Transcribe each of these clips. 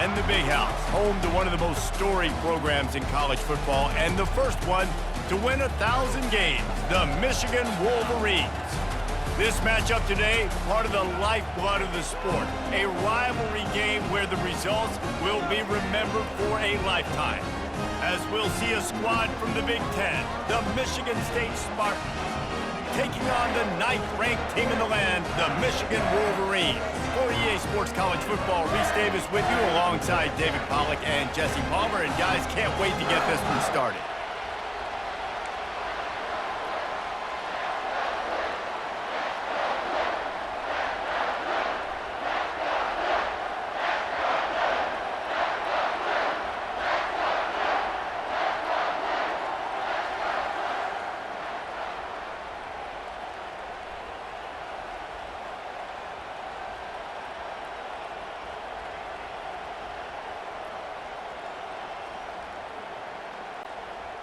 and the Big House, home to one of the most storied programs in college football and the first one to win 1,000 games, the Michigan Wolverines. This matchup today, part of the lifeblood of the sport, a rivalry game where the results will be remembered for a lifetime. As we'll see a squad from the Big Ten, the Michigan State Spartans, taking on the 9th-ranked team in the land, the Michigan Wolverines. For EA Sports College Football, Reese Davis with you alongside David Pollack and Jesse Palmer. And guys, can't wait to get this one started.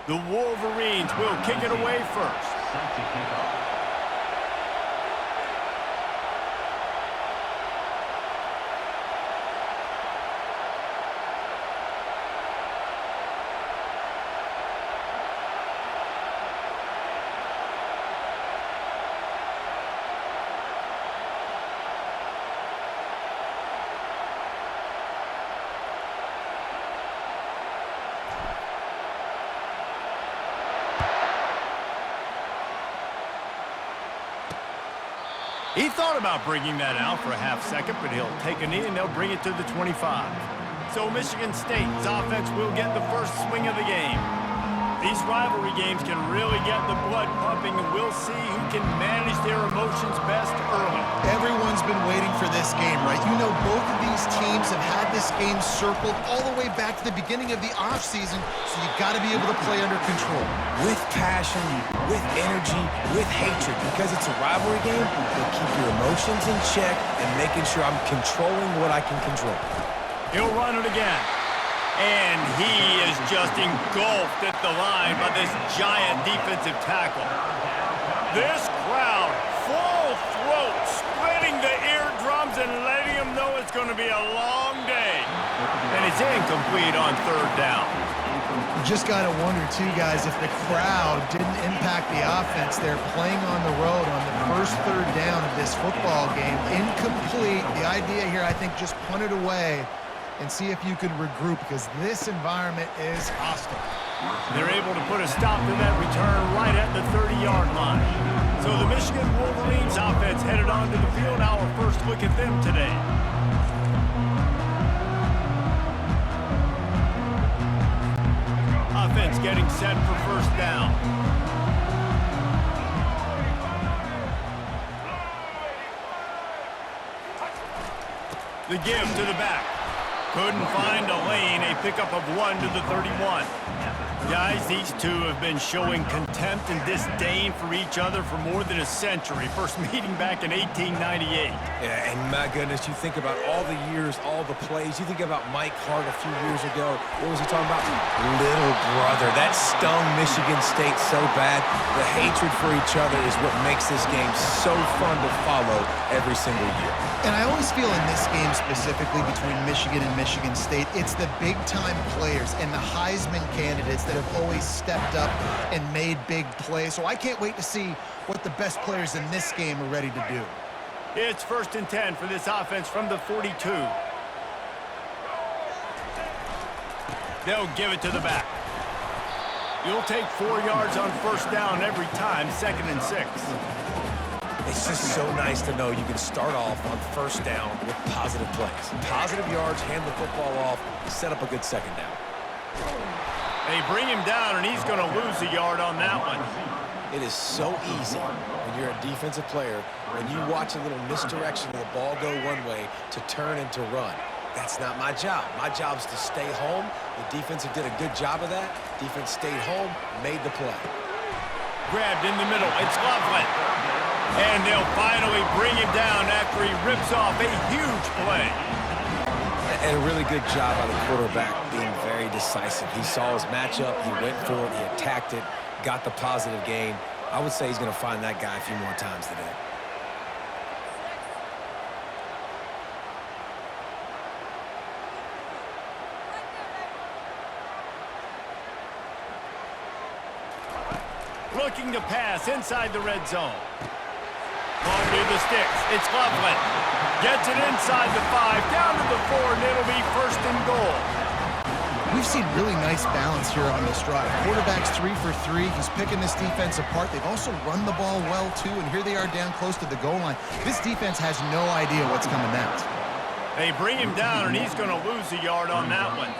The Wolverines will kick it away first. He thought about bringing that out for a half second, but he'll take a knee and they'll bring it to the 25. So Michigan State's offense will get the first swing of the game. These rivalry games can really get the blood pumping, and we'll see who can manage their emotions best early. Everyone's been waiting for this game, right? You know, both of these teams have had this game circled all the way back to the beginning of the offseason, so you've got to be able to play under control. With passion, with energy, with hatred, because it's a rivalry game, you'll keep your emotions in check and making sure I'm controlling what I can control. He'll run it again. And he is just engulfed at the line by this giant defensive tackle. This crowd, full throat, splitting the eardrums and letting them know it's going to be a long day. And it's incomplete on third down. You just got to wonder, too, guys, if the crowd didn't impact the offense. They're playing on the road on the first third down of this football game. Incomplete. The idea here, I think, just punt it away and see if you could regroup, because this environment is hostile. They're able to put a stop to that return right at the 30-yard line. So the Michigan Wolverines offense headed onto the field. Our first look at them today. Offense getting set for first down. The give to the back. Couldn't find a lane, a pickup of 1 to the 31. Guys, these two have been showing contempt and disdain for each other for more than a century. First meeting back in 1898. Yeah, and my goodness, you think about all the years, all the plays. You think about Mike Hart a few years ago. What was he talking about? Little brother. That stung Michigan State so bad. The hatred for each other is what makes this game so fun to follow every single year. And I always feel in this game specifically between Michigan and Michigan State, it's the big-time players and the Heisman candidates that have always stepped up and made big plays. So I can't wait to see what the best players in this game are ready to do. It's 1st and 10 for this offense from the 42. They'll give it to the back. You'll take 4 yards on first down every time, 2nd and 6. It's just so nice to know you can start off on first down with positive plays. Positive yards, hand the football off, set up a good second down. They bring him down, and he's going to lose a yard on that one. It is so easy when you're a defensive player, when you watch a little misdirection of the ball go one way to turn and to run. That's not my job. My job is to stay home. The defense did a good job of that. Defense stayed home, made the play. Grabbed in the middle. It's Loveland. And they'll finally bring him down after he rips off a huge play. And a really good job by the quarterback being very decisive. He saw his matchup, he went for it, he attacked it, got the positive gain. I would say he's going to find that guy a few more times today. Looking to pass inside the red zone. Going near the sticks. It's Loveland. Gets it inside the 5, down to the 4, and it'll be first and goal. We've seen really nice balance here on this drive. Quarterback's 3 for 3. He's picking this defense apart. They've also run the ball well, too, and here they are down close to the goal line. This defense has no idea what's coming next. They bring him down, and he's going to lose a yard on that one.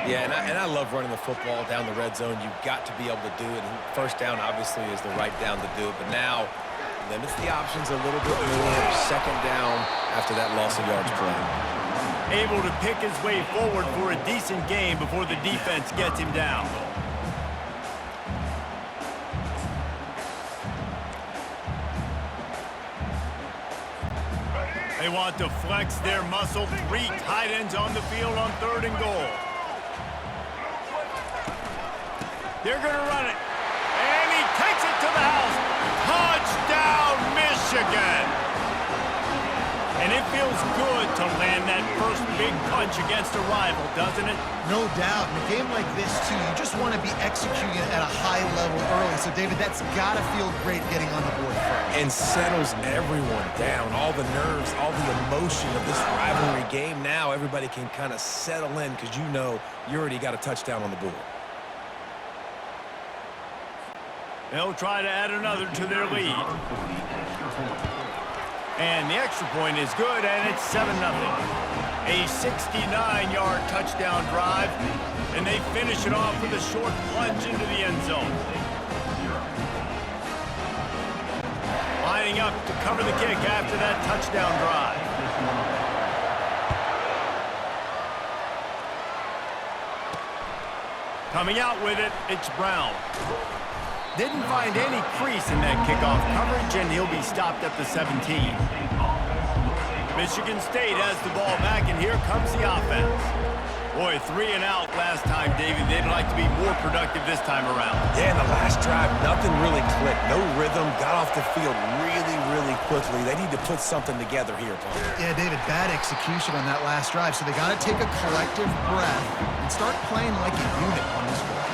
Yeah, and I love running the football down the red zone. You've got to be able to do it. And first down, obviously, is the right down to do it. But now, limits the options a little bit more. Second down after that loss of yards play. Able to pick his way forward for a decent game before the defense gets him down. They want to flex their muscle. 3 tight ends on the field on 3rd and goal. They're going to run it. And he takes it to the house. Touchdown, Michigan! And it feels good to land that first big punch against a rival, doesn't it? No doubt. In a game like this, too, you just want to be executing it at a high level early. So, David, that's got to feel great getting on the board first. And settles everyone down. All the nerves, all the emotion of this rivalry game. Now everybody can kind of settle in because you know you already got a touchdown on the board. They'll try to add another to their lead. And the extra point is good, and it's 7-0. A 69-yard touchdown drive, and they finish it off with a short plunge into the end zone. Lining up to cover the kick after that touchdown drive. Coming out with it, it's Brown. Didn't find any crease in that kickoff coverage, and he'll be stopped at the 17. Michigan State has the ball back, and here comes the offense. Boy, 3 and out last time, David. They'd like to be more productive this time around. Yeah, in the last drive, nothing really clicked. No rhythm, got off the field really, really quickly. They need to put something together here, Tom. Yeah, David, bad execution on that last drive, so they got to take a collective breath and start playing like a unit on this one.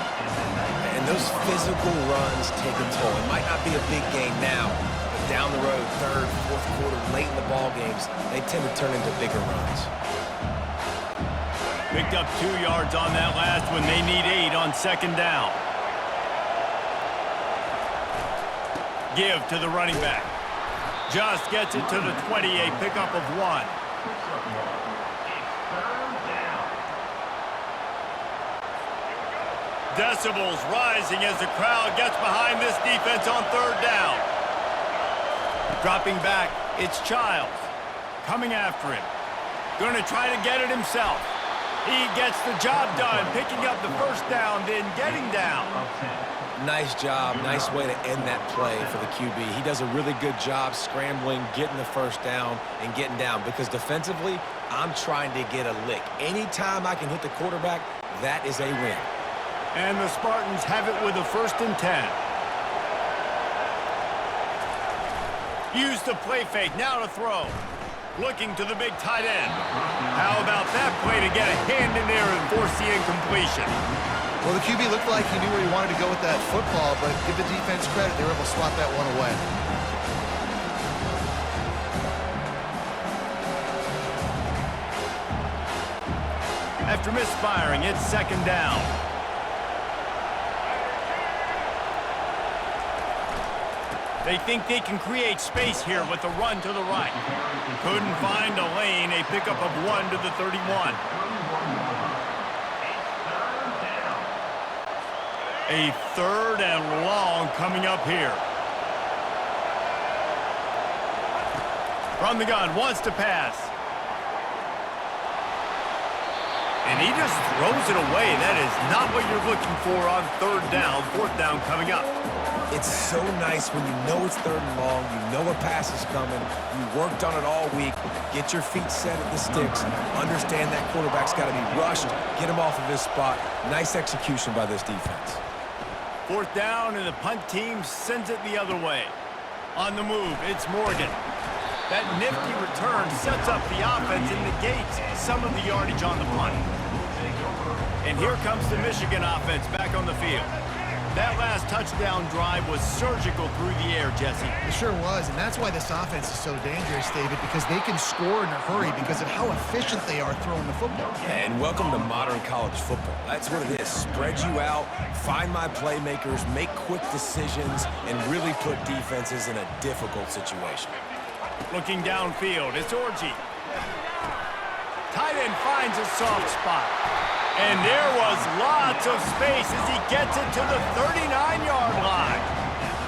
And those physical runs take a toll. It might not be a big game now, but down the road, 3rd, 4th quarter, late in the ball games, they tend to turn into bigger runs. Picked up 2 yards on that last one. They need 8 on 2nd down. Give to the running back. Just gets it to the 20, a pickup of 1. Decibels rising as the crowd gets behind this defense on 3rd down. Dropping back, it's Childs. Coming after him. Going to try to get it himself. He gets the job done, picking up the 1st down, then getting down. Nice job. Nice way to end that play for the QB. He does a really good job scrambling, getting the 1st down, and getting down. Because defensively, I'm trying to get a lick. Anytime I can hit the quarterback, that is a win. And the Spartans have it with a 1st and 10. Use the play fake, now to throw. Looking to the big tight end. How about that play to get a hand in there and force the incompletion? Well, the QB looked like he knew where he wanted to go with that football, but give the defense credit, they were able to swat that one away. After misfiring, it's 2nd down. They think they can create space here with a run to the right. Couldn't find a lane, a pickup of 1 to the 31. A 3rd and long coming up here. From the gun, wants to pass. And he just throws it away. That is not what you're looking for on 3rd down. 4th down coming up. It's so nice when you know it's 3rd and long, you know a pass is coming, you worked on it all week, get your feet set at the sticks, understand that quarterback's got to be rushed, get him off of his spot. Nice execution by this defense. 4th down, and the punt team sends it the other way. On the move, it's Morgan. That nifty return sets up the offense and negates some of the yardage on the punt. And here comes the Michigan offense back on the field. That last touchdown drive was surgical through the air, Jesse. It sure was, and that's why this offense is so dangerous, David, because they can score in a hurry because of how efficient they are throwing the football. Yeah, and welcome to modern college football. That's what it is. Spread you out, find my playmakers, make quick decisions, and really put defenses in a difficult situation. Looking downfield, it's Orji. Tight end finds a soft spot. And there was lots of space as he gets it to the 39-yard line.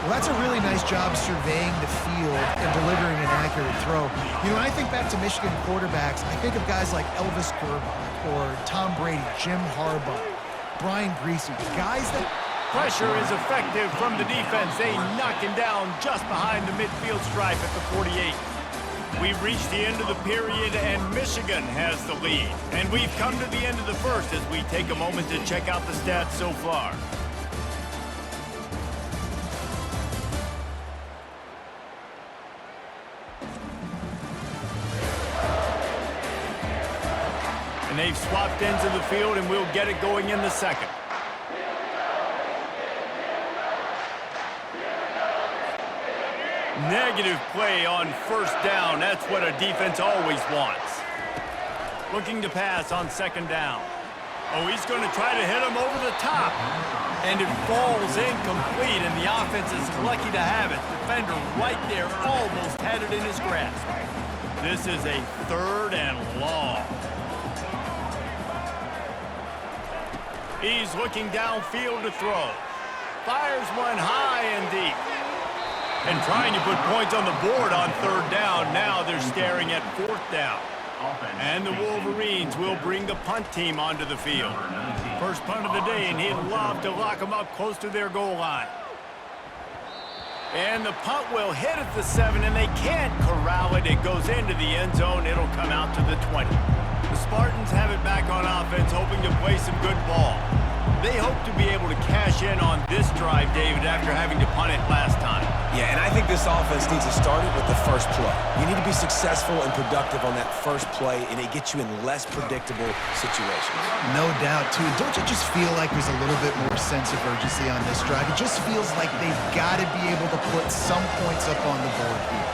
Well, that's a really nice job surveying the field and delivering an accurate throw. You know, when I think back to Michigan quarterbacks, I think of guys like Elvis Grbac or Tom Brady, Jim Harbaugh, Brian Griese, guys that... Pressure is effective from the defense. They knock him down just behind the midfield stripe at the 48. We've reached the end of the period, and Michigan has the lead. And we've come to the end of the first as we take a moment to check out the stats so far. And they've swapped ends of the field, and we'll get it going in the second. Negative play on first down. That's what a defense always wants. Looking to pass on second down. Oh, he's going to try to hit him over the top. And it falls incomplete, and the offense is lucky to have it. Defender right there almost had it in his grasp. This is a 3rd and long. He's looking downfield to throw. Fires one high and deep. And trying to put points on the board on 3rd down. Now they're staring at 4th down. And the Wolverines will bring the punt team onto the field. First punt of the day, and he'd love to lock them up close to their goal line. And the punt will hit at the 7, and they can't corral it. It goes into the end zone. It'll come out to the 20. The Spartans have it back on offense, hoping to play some good ball. They hope to be able to cash in on this drive, David, after having to punt it last time. Yeah, and I think this offense needs to start it with the first play. You need to be successful and productive on that first play, and it gets you in less predictable situations. No doubt, too. Don't you just feel like there's a little bit more sense of urgency on this drive? It just feels like they've got to be able to put some points up on the board here.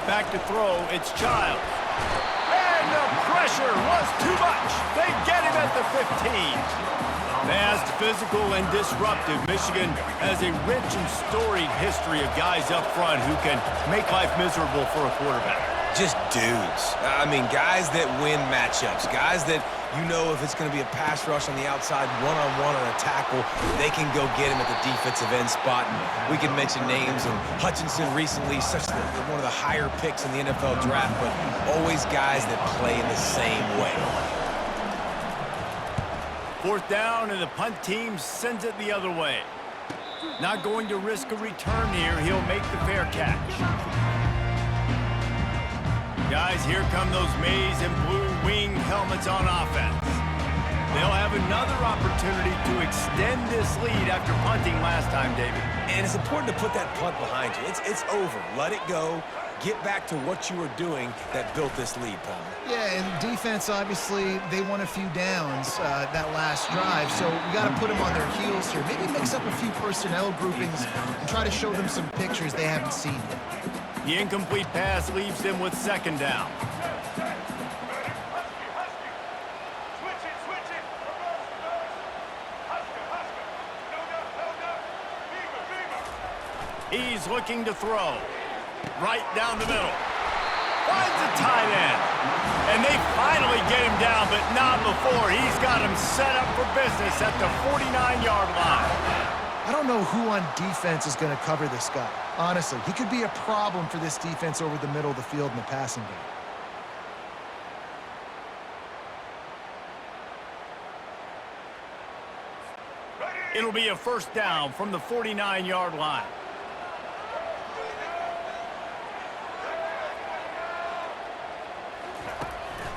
Back to throw, it's Childs. And the pressure was too much. They get him at the 15. Fast, physical, and disruptive. Michigan has a rich and storied history of guys up front who can make life miserable for a quarterback. Just dudes. I mean, guys that win matchups. Guys that, you know, if it's going to be a pass rush on the outside, one-on-one on a tackle, they can go get him at the defensive end spot. And we can mention names. And Hutchinson recently, one of the higher picks in the NFL draft, but always guys that play in the same way. 4th down, and the punt team sends it the other way. Not going to risk a return here. He'll make the fair catch. Guys, here come those maize and blue wing helmets on offense. They'll have another opportunity to extend this lead after punting last time, David. And it's important to put that punt behind you. It's over. Let it go. Get back to what you were doing that built this lead, Palmer. Yeah, and defense, obviously, they won a few downs that last drive, so we got to put them on their heels here. Maybe mix up a few personnel groupings and try to show them some pictures they haven't seen yet. The incomplete pass leaves them with 2nd down. He's looking to throw. Right down the middle. Finds a tight end. And they finally get him down, but not before. He's got him set up for business at the 49-yard line. I don't know who on defense is going to cover this guy. Honestly, he could be a problem for this defense over the middle of the field in the passing game. It'll be a 1st down from the 49-yard line.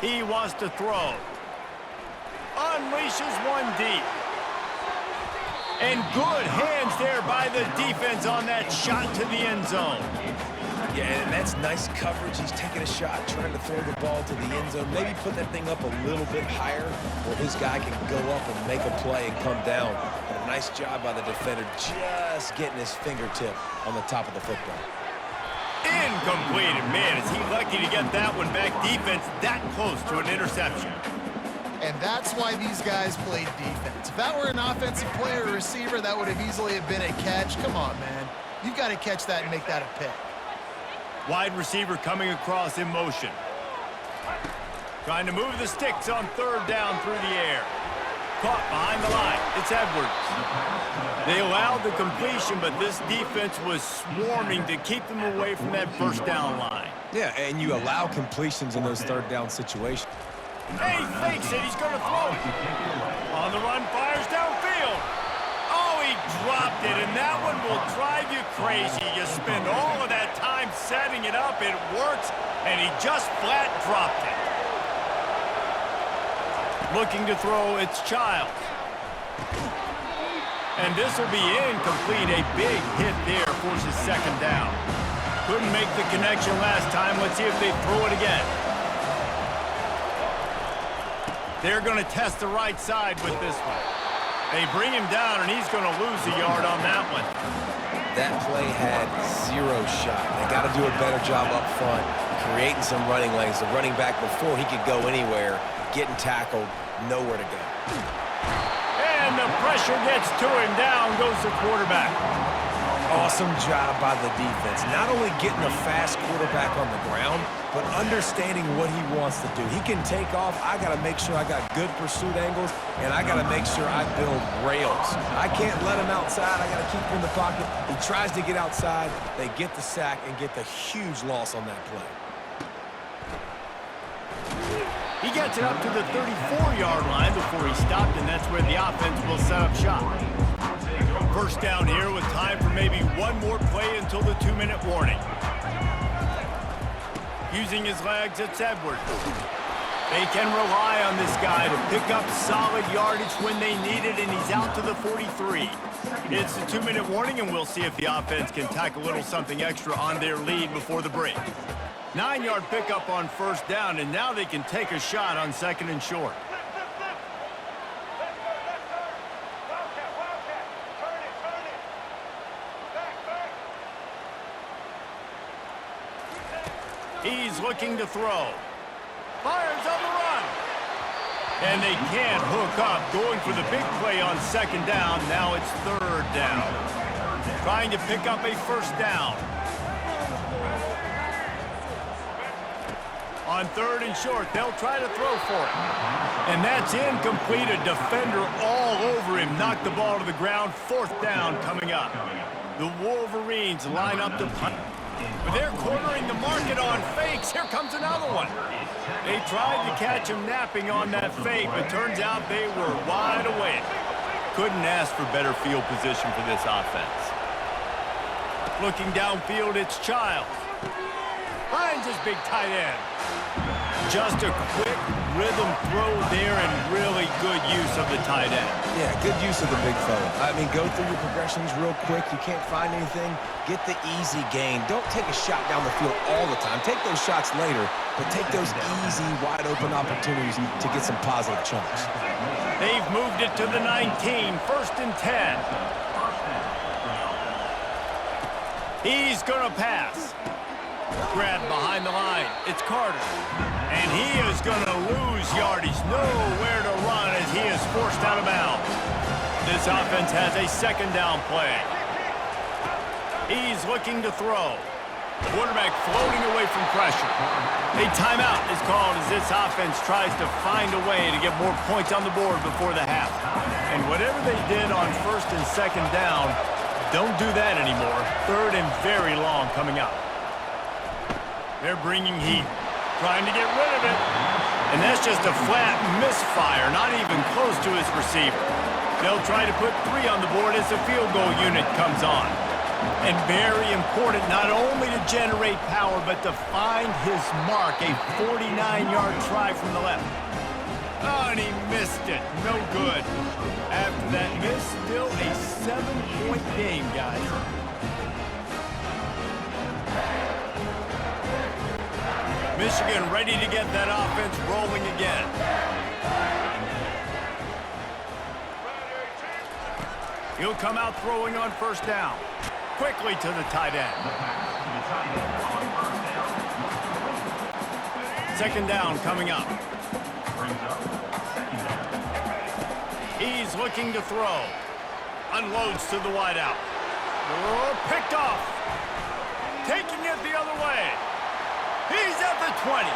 He wants to throw. Unleashes one deep. And good hands there by the defense on that shot to the end zone. Yeah, and that's nice coverage. He's taking a shot, trying to throw the ball to the end zone. Maybe put that thing up a little bit higher where his guy can go up and make a play and come down. But a nice job by the defender just getting his fingertip on the top of the football. Incomplete. And man, is he lucky to get that one back. Defense that close to an interception. And that's why these guys played defense. If that were an offensive player or receiver, that would have easily have been a catch. Come on, man. You've got to catch that and make that a pick. Wide receiver coming across in motion. Trying to move the sticks on third down through the air. Caught behind the line. It's Edwards. They allowed the completion, but this defense was swarming to keep them away from that first down line. Yeah, and you allow completions in those third down situations. Hey, he fakes it. He's going to throw it. On the run, fires downfield. Oh, he dropped it, and that one will drive you crazy. You spend all of that time setting it up. It works, and he just flat dropped it. Looking to throw, it's Childs. And this will be incomplete. A big hit there forces second down. Couldn't make the connection last time. Let's see if they throw it again. They're going to test the right side with this one. They bring him down, and he's going to lose a yard on that one. That play had zero shot. They got to do a better job up front, creating some running lanes. The running back, before he could go anywhere, getting tackled, nowhere to go. And the pressure gets to him. Down goes the quarterback. Awesome job by the defense. Not only getting a fast quarterback on the ground, but understanding what he wants to do. He can take off. I got to make sure I got good pursuit angles, and I got to make sure I build rails. I can't let him outside. I got to keep him in the pocket. He tries to get outside. They get the sack and get the huge loss on that play. He gets it up to the 34-yard line before he stopped, and that's where the offense will set up shop. First down here with time for maybe one more play until the 2-minute warning. Using his legs, it's Edwards. They can rely on this guy to pick up solid yardage when they need it, and he's out to the 43. It's the 2-minute warning, and we'll see if the offense can tack a little something extra on their lead before the break. 9-yard pickup on first down, and now they can take a shot on second and short. He's looking to throw. Fires on the run. And they can't hook up. Going for the big play on second down. Now it's third down. Trying to pick up a first down. On third and short, they'll try to throw for it. And that's incomplete. A defender all over him. Knocked the ball to the ground. Fourth down coming up. The Wolverines line up to punt. But they're cornering the market on fakes. Here comes another one. They tried to catch him napping on that fake, but turns out they were wide awake. Couldn't ask for better field position for this offense. Looking downfield, it's Childs. Finds his big tight end. Just a quick rhythm throw there and really good use of the tight end. Yeah, good use of the big fella. I mean, go through your progressions real quick. You can't find anything. Get the easy gain. Don't take a shot down the field all the time. Take those shots later, but take those easy, wide-open opportunities to get some positive chunks. They've moved it to the 19, first and 10. He's going to pass. Grabbed behind the line. It's Carter. And he is going to lose yardage. Nowhere to run as he is forced out of bounds. This offense has a second down play. He's looking to throw. Quarterback floating away from pressure. A timeout is called as this offense tries to find a way to get more points on the board before the half. And whatever they did on first and second down, don't do that anymore. Third and very long coming up. They're bringing heat, trying to get rid of it. And that's just a flat misfire, not even close to his receiver. They'll try to put 3 on the board as the field goal unit comes on. And very important, not only to generate power, but to find his mark, a 49-yard try from the left. Oh, and he missed it. No good. After that miss, still a 7-point game, guys. Michigan ready to get that offense rolling again. He'll come out throwing on first down. Quickly to the tight end. Second down coming up. He's looking to throw. Unloads to the wideout. Oh, picked off. Taking it the other way. He's at the 20.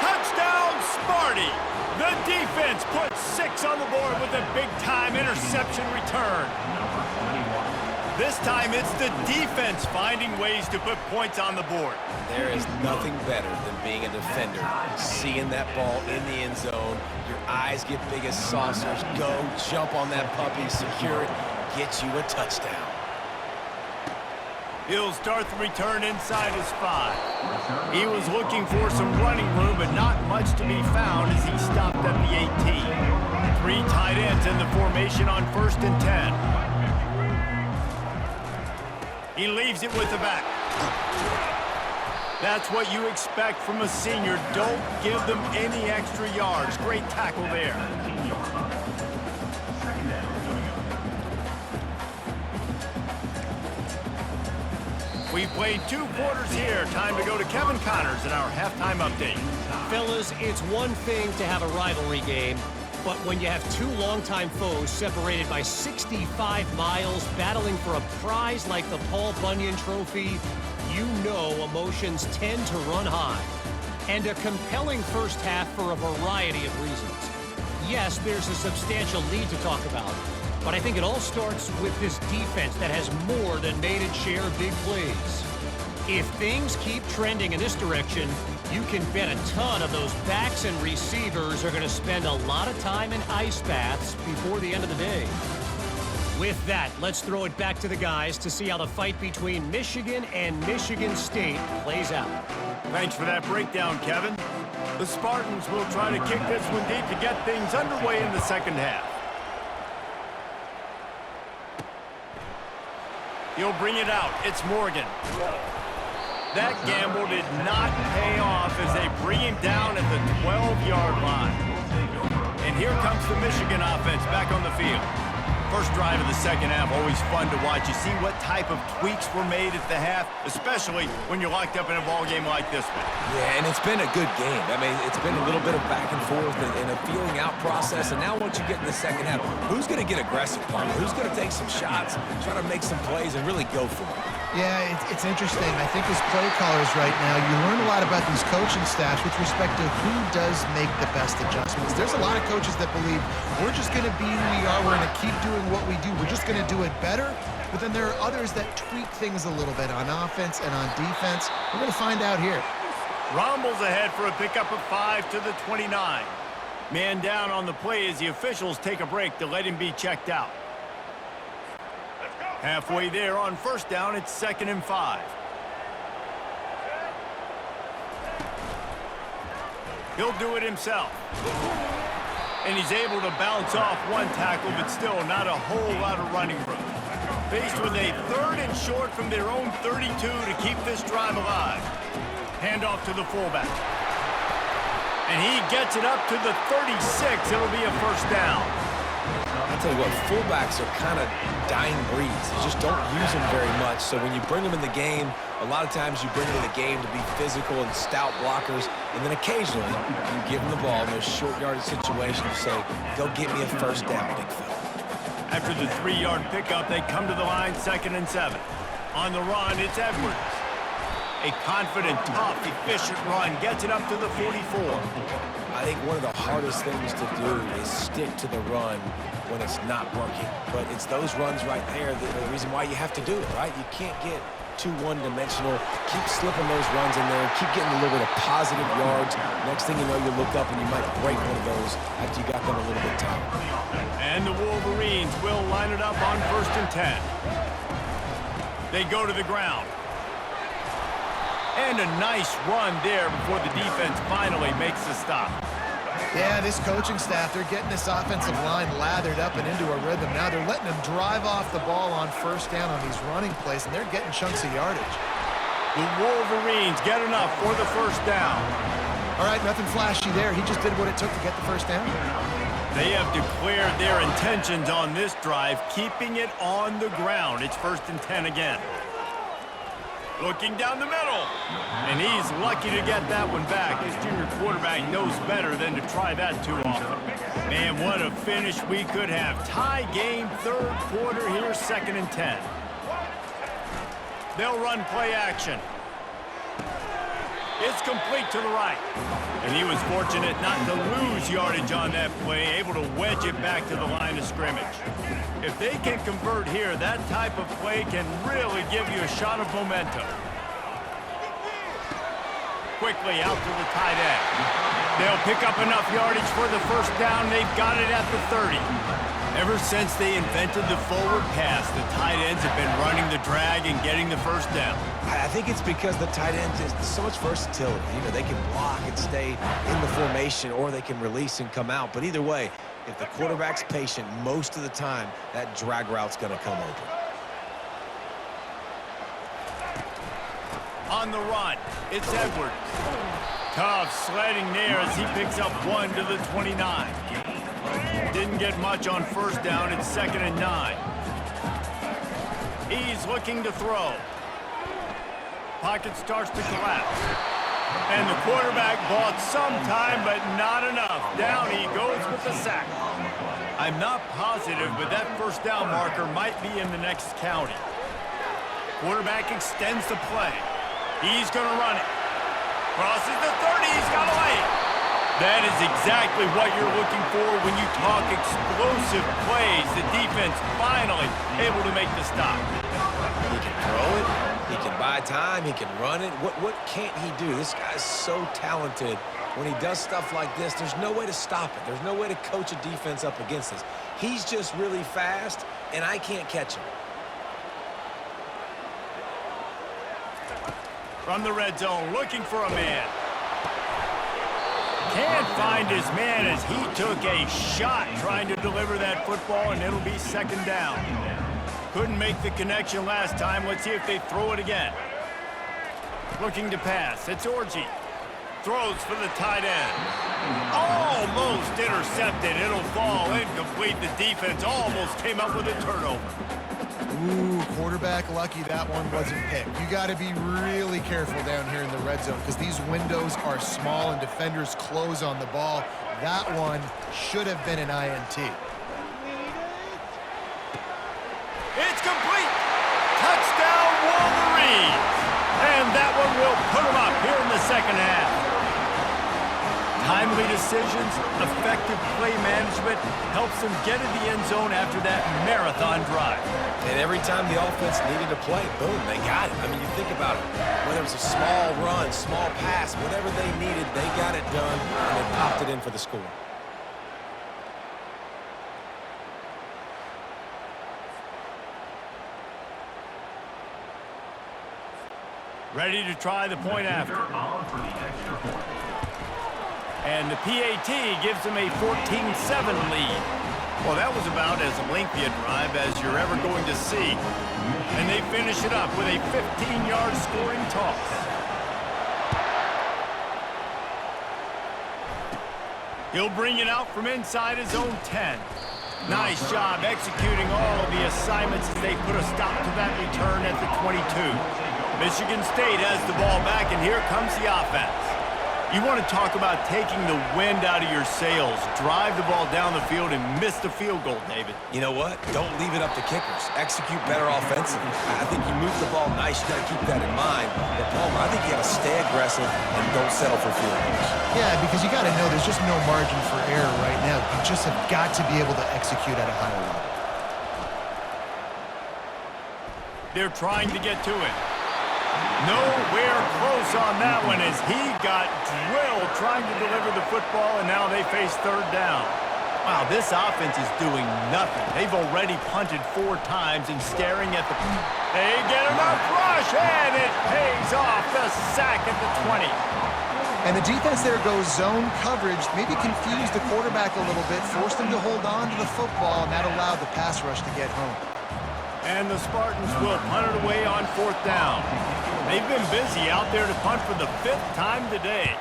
Touchdown, Sparty. The defense puts 6 on the board with a big-time interception return. This time, it's the defense finding ways to put points on the board. There is nothing better than being a defender, seeing that ball in the end zone. Your eyes get big as saucers. Go, jump on that puppy, secure it, get you a touchdown. He'll start the return inside his 5. He was looking for some running room, but not much to be found as he stopped at the 18. 3 tight ends in the formation on 1st and 10. He leaves it with the back. That's what you expect from a senior. Don't give them any extra yards. Great tackle there. We've played 2 quarters here. Time to go to Kevin Connors in our halftime update. Fellas, it's one thing to have a rivalry game, but when you have 2 longtime foes separated by 65 miles battling for a prize like the Paul Bunyan Trophy, you know emotions tend to run high. And a compelling first half for a variety of reasons. Yes, there's a substantial lead to talk about, but I think it all starts with this defense that has more than made its share of big plays. If things keep trending in this direction, you can bet a ton of those backs and receivers are going to spend a lot of time in ice baths before the end of the day. With that, let's throw it back to the guys to see how the fight between Michigan and Michigan State plays out. Thanks for that breakdown, Kevin. The Spartans will try to kick this one deep to get things underway in the second half. He'll bring it out. It's Morgan. That gamble did not pay off as they bring him down at the 12-yard line. And here comes the Michigan offense back on the field. First drive of the second half, always fun to watch. You see what type of tweaks were made at the half, especially when you're locked up in a ball game like this one. Yeah, and it's been a good game. I mean, it's been a little bit of back and forth and a feeling out process. And now once you get in the second half, who's going to get aggressive, Palmer? Who's going to take some shots, try to make some plays, and really go for it? Yeah, it's interesting. I think as play callers right now, you learn a lot about these coaching staffs with respect to who does make the best adjustments. There's a lot of coaches that believe we're just going to be who we are. We're going to keep doing what we do. We're just going to do it better. But then there are others that tweak things a little bit on offense and on defense. We're going to find out here. Rumbles ahead for a pickup of 5 to the 29. Man down on the play as the officials take a break to let him be checked out. Halfway there on first down, it's 2nd and 5. He'll do it himself. And he's able to bounce off one tackle, but still not a whole lot of running room. Faced with a 3rd and short from their own 32 to keep this drive alive. Handoff to the fullback. And he gets it up to the 36. It'll be a first down. I'll tell you what, fullbacks are kind of dying breeds. You just don't use them very much. So when you bring them in the game, a lot of times you bring them in the game to be physical and stout blockers, and then occasionally you give them the ball in those short yardage situations and say, go get me a first down, big fella. After the 3-yard pickup, they come to the line, 2nd and 7. On the run, it's Edwards. A confident, tough, efficient run gets it up to the 44. I think one of the hardest things to do is stick to the run when it's not working. But it's those runs right there that are the reason why you have to do it, right? You can't get too one-dimensional. Keep slipping those runs in there. Keep getting a little bit of positive yards. Next thing you know, you look up and you might break one of those after you got them a little bit tired. And the Wolverines will line it up on 1st and 10. They go to the ground. And a nice run there before the defense finally makes the stop. Yeah, this coaching staff, they're getting this offensive line lathered up and into a rhythm. Now they're letting them drive off the ball on first down on these running plays, and they're getting chunks of yardage. The Wolverines get enough for the first down. All right, nothing flashy there. He just did what it took to get the first down. They have declared their intentions on this drive, keeping it on the ground. It's 1st and 10 again. Looking down the middle. And he's lucky to get that one back. His junior quarterback knows better than to try that too often. Man, what a finish we could have. Tie game, 3rd quarter here, 2nd and 10. They'll run play action. It's complete to the right. And he was fortunate not to lose yardage on that play, able to wedge it back to the line of scrimmage. If they can convert here, that type of play can really give you a shot of momentum. Quickly out to the tight end. They'll pick up enough yardage for the first down. They've got it at the 30. Ever since they invented the forward pass, the tight ends have been running the drag and getting the first down. I think it's because the tight ends is so much versatility. You know, they can block and stay in the formation, or they can release and come out. But either way, if the quarterback's patient most of the time, that drag route's going to come open. On the run, it's Edwards. Tough sledding there as he picks up 1 to the 29. Didn't get much on first down. It's 2nd and 9. He's looking to throw. Pocket starts to collapse. And the quarterback bought some time, but not enough. Down he goes with the sack. I'm not positive, but that first down marker might be in the next county. Quarterback extends the play. He's going to run it. Crosses the 30. He's got a lane. That is exactly what you're looking for when you talk explosive plays. The defense finally able to make the stop. He can throw it. He can buy time. He can run it. What can't he do? This guy's so talented. When he does stuff like this, there's no way to stop it. There's no way to coach a defense up against this. He's just really fast, and I can't catch him. From the red zone, looking for a man. Can't find his man as he took a shot trying to deliver that football, and it'll be 2nd down. Couldn't make the connection last time. Let's see if they throw it again. Looking to pass. It's Orji. Throws for the tight end. Almost intercepted. It'll fall incomplete. The defense almost came up with a turnover. Ooh, quarterback lucky that one wasn't picked. You got to be really careful down here in the red zone because these windows are small and defenders close on the ball. That one should have been an INT. It's complete. Touchdown Wolverines. And that one will put them up here in the 2nd half. Timely decisions, effective play management helps them get in the end zone after that marathon drive. And every time the offense needed to play, boom, they got it. I mean, you think about it. Whether it was a small run, small pass, whatever they needed, they got it done, and they popped it in for the score. Ready to try the point after. And the PAT gives them a 14-7 lead. Well, that was about as lengthy a drive as you're ever going to see. And they finish it up with a 15-yard scoring toss. He'll bring it out from inside his own 10. Nice job executing all of the assignments as they put a stop to that return at the 22. Michigan State has the ball back, and here comes the offense. You want to talk about taking the wind out of your sails. Drive the ball down the field and miss the field goal, David. You know what? Don't leave it up to kickers. Execute better offensively. I think you move the ball nice. You got to keep that in mind. But, Palmer, I think you got to stay aggressive and don't settle for field goals. Yeah, because you got to know there's just no margin for error right now. You just have got to be able to execute at a higher level. They're trying to get to it. Nowhere close on that one as he got drilled trying to deliver the football, and now they face 3rd down. Wow, this offense is doing nothing. They've already punted 4 times and staring at the... They get enough rush, and it pays off. The sack at the 20. And the defense there goes zone coverage, maybe confused the quarterback a little bit, forced him to hold on to the football, and that allowed the pass rush to get home. And the Spartans will punt it away on 4th down. They've been busy out there to punt for the 5th time today.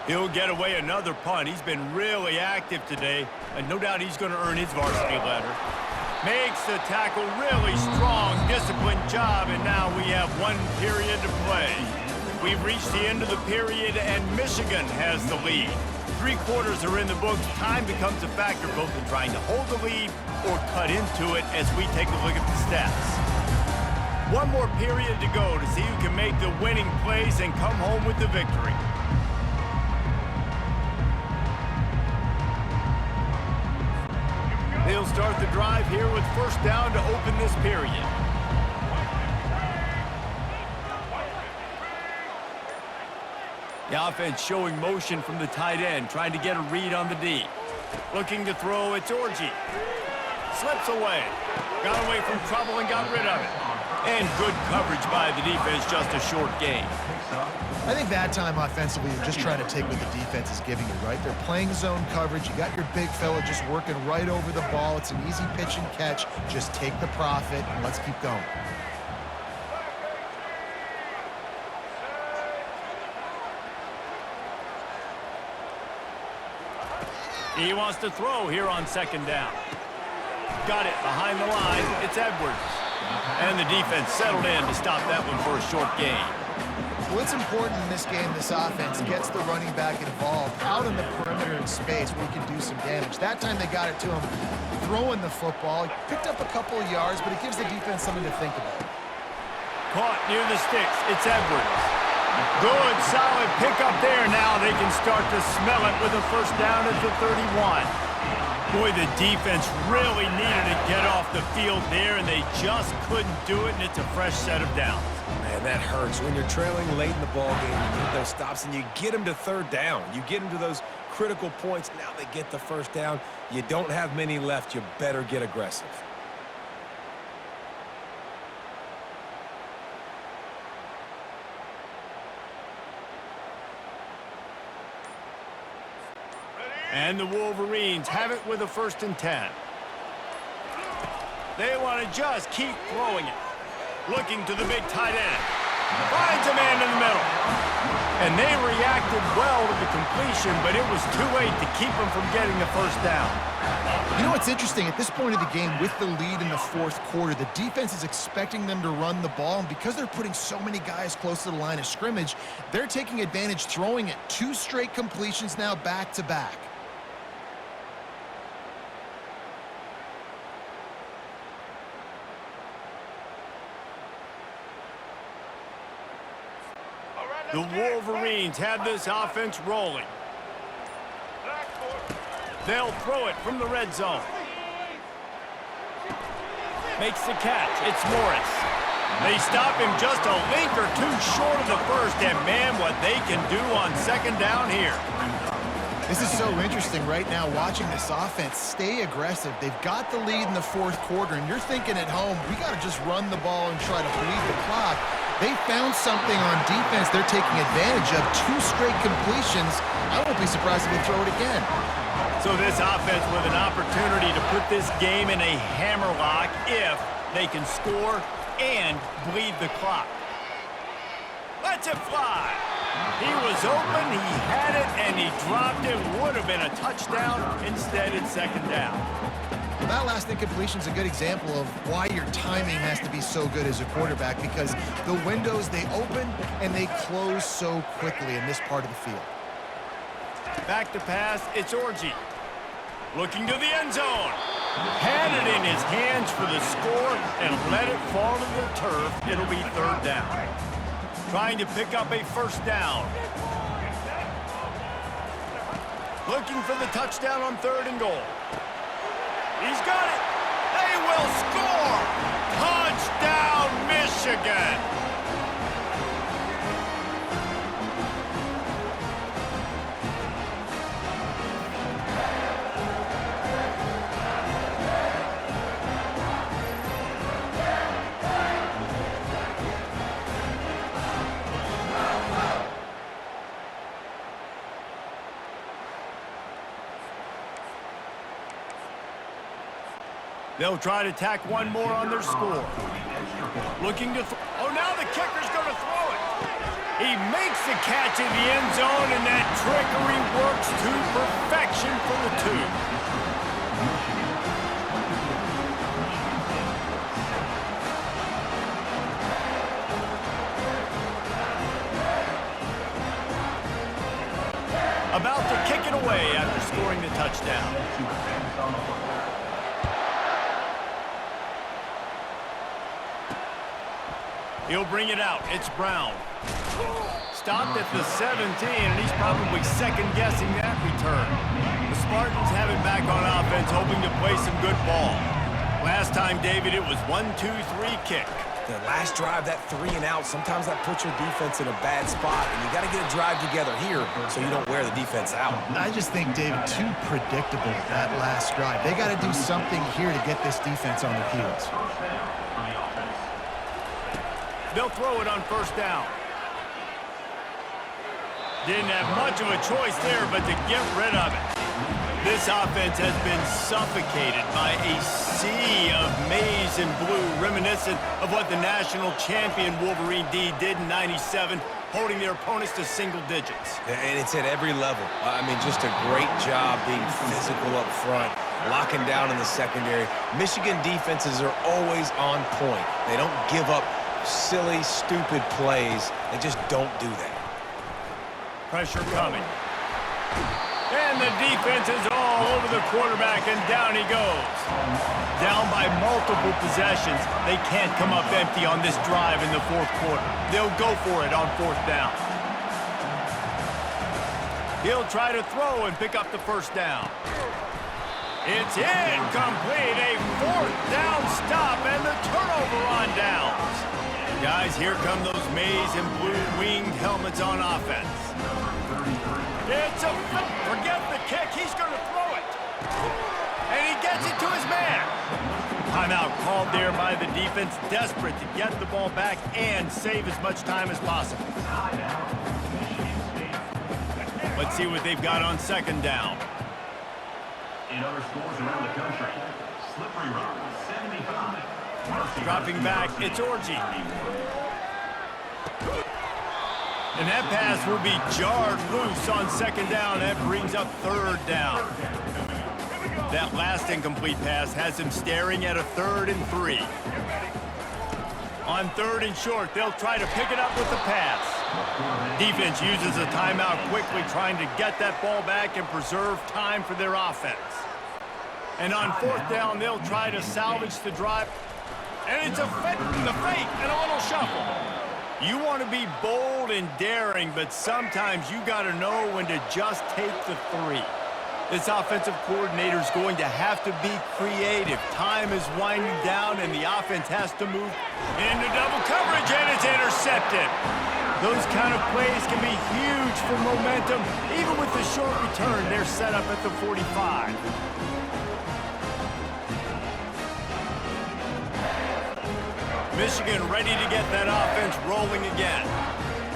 He'll get away another punt. He's been really active today, and no doubt he's going to earn his varsity letter. Makes the tackle really strong, disciplined job, and now we have 1 period to play. We've reached the end of the period, and Michigan has the lead. 3 quarters are in the books. Time becomes a factor both in trying to hold the lead or cut into it as we take a look at the stats. 1 more period to go to see who can make the winning plays and come home with the victory. They'll start the drive here with 1st down to open this period. The offense showing motion from the tight end, trying to get a read on the D. Looking to throw, it's Orji. Slips away. Got away from trouble and got rid of it. And good coverage by the defense, just a short gain. I think that time offensively, you're just trying to take what the defense is giving you, right? They're playing zone coverage. You got your big fella just working right over the ball. It's an easy pitch and catch. Just take the profit and let's keep going. He wants to throw here on 2nd down. Got it behind the line. It's Edwards. And the defense settled in to stop that one for a short gain. Well, it's important in this game, this offense gets the running back involved out in the perimeter in space where he can do some damage. That time they got it to him throwing the football. He picked up a couple of yards, but it gives the defense something to think about. Caught near the sticks. It's Edwards. Good, solid pickup there. Now they can start to smell it with a 1st down at the 31. Boy, the defense really needed to get off the field there, and they just couldn't do it, and it's a fresh set of downs. Man, that hurts. When you're trailing late in the ball game, you need those stops, and you get them to 3rd down. You get them to those critical points. Now they get the 1st down. You don't have many left. You better get aggressive. And the Wolverines have it with a 1st and 10. They want to just keep throwing it. Looking to the big tight end. Finds a man in the middle. And they reacted well to the completion, but it was too late to keep them from getting the 1st down. You know what's interesting? At this point of the game, with the lead in the 4th quarter, the defense is expecting them to run the ball, and because they're putting so many guys close to the line of scrimmage, they're taking advantage, throwing it 2 straight completions now back-to-back. The Wolverines have this offense rolling. They'll throw it from the red zone. Makes the catch. It's Morris. They stop him just a link or 2 short of the 1st, and man, what they can do on 2nd down here. This is so interesting right now, watching this offense stay aggressive. They've got the lead in the 4th quarter, and you're thinking at home, we got to just run the ball and try to bleed the clock. They found something on defense they're taking advantage of. 2 straight completions. I won't be surprised if they throw it again. So this offense with an opportunity to put this game in a hammerlock if they can score and bleed the clock. Lets it fly. He was open, he had it, and he dropped it. Would have been a touchdown. Instead, it's 2nd down. Well, that last incompletion is a good example of why your timing has to be so good as a quarterback, because the windows, they open and they close so quickly in this part of the field. Back to pass, it's Orji. Looking to the end zone. Had it in his hands for the score and let it fall to the turf. It'll be 3rd down. Trying to pick up a 1st down. Looking for the touchdown on 3rd and goal. He's got it. They will score. Touchdown, Michigan. They'll try to tack one more on their score. Looking to oh, now the kicker's going to throw it. He makes the catch in the end zone, and that trickery works to perfection for the two. About to kick it away after scoring the touchdown. He'll bring it out. It's Brown. Stopped at the 17, and he's probably second-guessing that return. The Spartans have it back on offense, hoping to play some good ball. Last time, David, it was 1-2-3 kick. The last drive, that 3-and-out, sometimes that puts your defense in a bad spot, and you got to get a drive together here so you don't wear the defense out. I just think, David, too predictable that last drive. They got to do something here to get this defense on their heels. They'll throw it on first down. Didn't have much of a choice there, but to get rid of it. This offense has been suffocated by a sea of maize and blue, reminiscent of what the national champion Wolverine D did in '97, holding their opponents to single digits. And it's at every level. I mean, just a great job being physical up front, locking down in the secondary. Michigan defenses are always on point. They don't give up silly, stupid plays. They just don't do that. Pressure coming. And the defense is all over the quarterback, and down he goes. Down by multiple possessions. They can't come up empty on this drive in the fourth quarter. They'll go for it on fourth down. He'll try to throw and pick up the first down. It's incomplete. A fourth down stop and the turnover on downs. Guys, here come those maize and blue winged helmets on offense. It's a forget the kick. He's going to throw it. And he gets it to his man. Timeout called there by the defense, desperate to get the ball back and save as much time as possible. Let's see what they've got on second down. In other schools around the country, Slippery Rock, 75. Dropping back, it's Orji. And that pass will be jarred loose on second down. That brings up third down. That last incomplete pass has him staring at a 3rd and 3. On 3rd and short, they'll try to pick it up with the pass. Defense uses a timeout quickly, trying to get that ball back and preserve time for their offense. And on 4th down, they'll try to salvage the drive. And it's the fake and a little shuffle. You want to be bold and daring, but sometimes you got to know when to just take the 3. This offensive coordinator is going to have to be creative. Time is winding down, and the offense has to move into double coverage, and it's intercepted. Those kind of plays can be huge for momentum. Even with the short return, they're set up at the 45. Michigan ready to get that offense rolling again.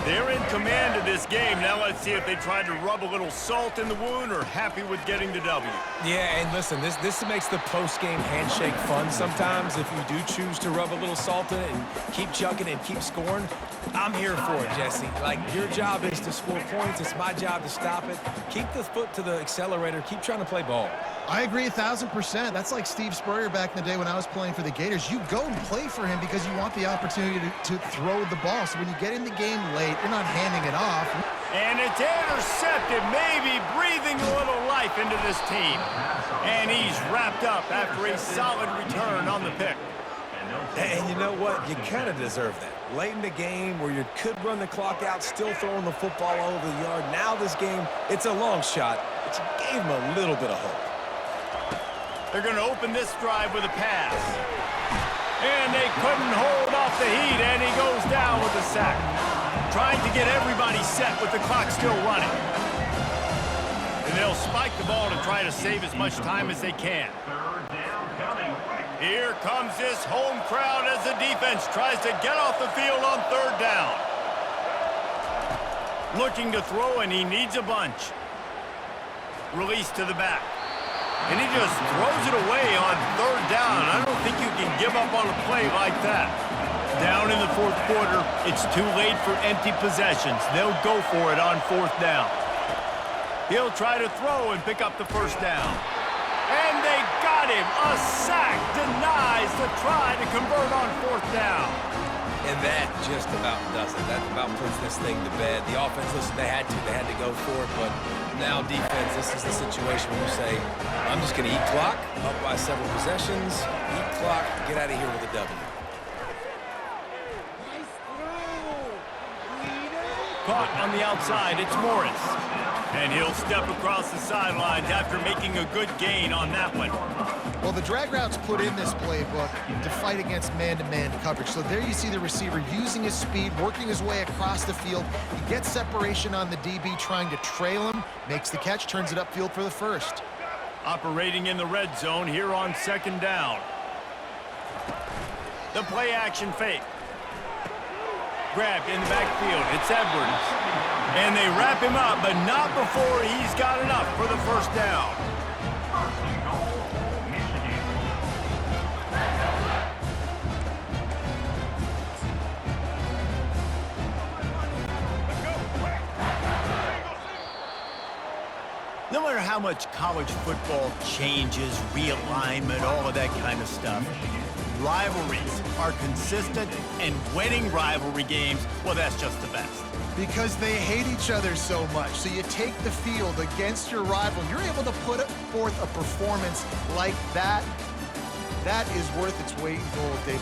They're in command of this game. Now let's see if they try to rub a little salt in the wound or happy with getting the W. Yeah, and listen, this makes the post-game handshake fun sometimes. If you do choose to rub a little salt in it and keep chucking and keep scoring, I'm here for it, Jesse. Like, your job is to score points. It's my job to stop it. Keep the foot to the accelerator. Keep trying to play ball. I agree 1,000%. That's like Steve Spurrier back in the day when I was playing for the Gators. You go and play for him because you want the opportunity to throw the ball. So when you get in the game late, you're not handing it off. And it's intercepted, maybe breathing a little life into this team. And he's wrapped up after a solid return on the pick. And you know what? You kind of deserve that. Late in the game where you could run the clock out, still throwing the football all over the yard. Now this game, it's a long shot, but you gave him a little bit of hope. They're going to open this drive with a pass. And they couldn't hold off the heat, and he goes down with a sack. Trying to get everybody set with the clock still running. And they'll spike the ball to try to save as much time as they can. Here comes this home crowd as the defense tries to get off the field on 3rd down. Looking to throw, and he needs a bunch. Release to the back. And he just throws it away on third down. I don't think you can give up on a play like that. Down in the fourth quarter, it's too late for empty possessions. They'll go for it on fourth down. He'll try to throw and pick up the first down. And they got him. A sack denies the try to convert on fourth down. And that just about does it. That about puts this thing to bed. The offense, listen, they had to go for it, but now defense, this is the situation where you say, I'm just going to eat clock, up by several possessions, eat clock, get out of here with a W. Caught on the outside, it's Morris. And he'll step across the sidelines after making a good gain on that one. Well, the drag routes put in this playbook to fight against man-to-man coverage. So there you see the receiver using his speed, working his way across the field. He gets separation on the DB, trying to trail him, makes the catch, turns it upfield for the first. Operating in the red zone here on second down. The play action fake. Grabbed in the backfield. It's Edwards. And they wrap him up, but not before he's got enough for the first down. First and goal, Michigan. No matter how much college football changes, realignment, all of that kind of stuff, rivalries are consistent, and winning rivalry games, well, that's just the best. Because they hate each other so much. So you take the field against your rival. You're able to put forth a performance like that. That is worth its weight in gold, David.